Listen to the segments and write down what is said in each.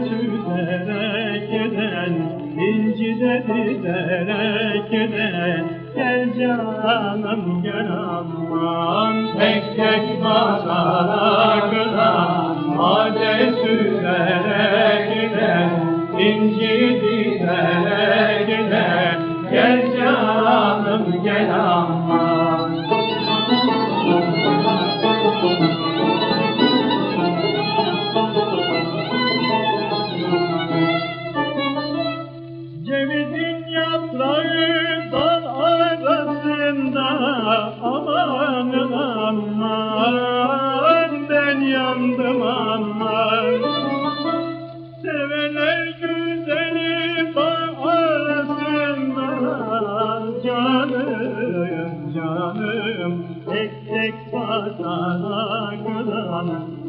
süzerek giden, inci de dizerek giden. Gel canım gel aman, tek tek basarak giden, made süzerek giden, inci dizerek giden. Gel canım gel aman. Cevizin yaprağı dal arasında, aman aman ben yandım aman. Sevenler güzeli bağ arasında, canım canım tek tek basaraktan,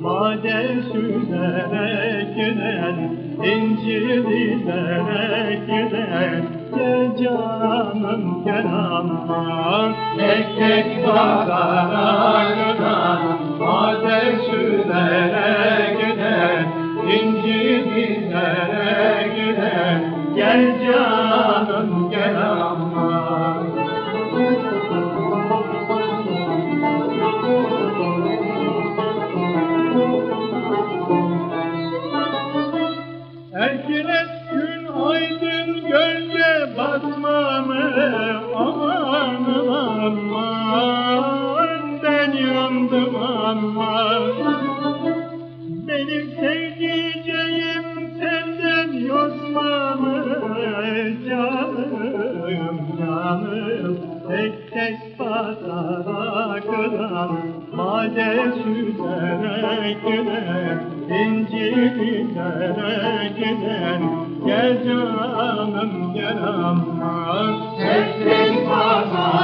made süzerek giden, inci dizerek giden. Gel canım gel aman, tek tek basaraktan, made süzerek giden, inci dizerek giden. Gel canım gel aman. Erkilet gün aydın gölge basmamı, aman aman ben yandım aman. Benim sevdiceğim senden yosmamı, canım canım tek tek basaraktan, made süzerek giden, inci dizerek giden. Gel canım gel aman, tek tek basaraktan.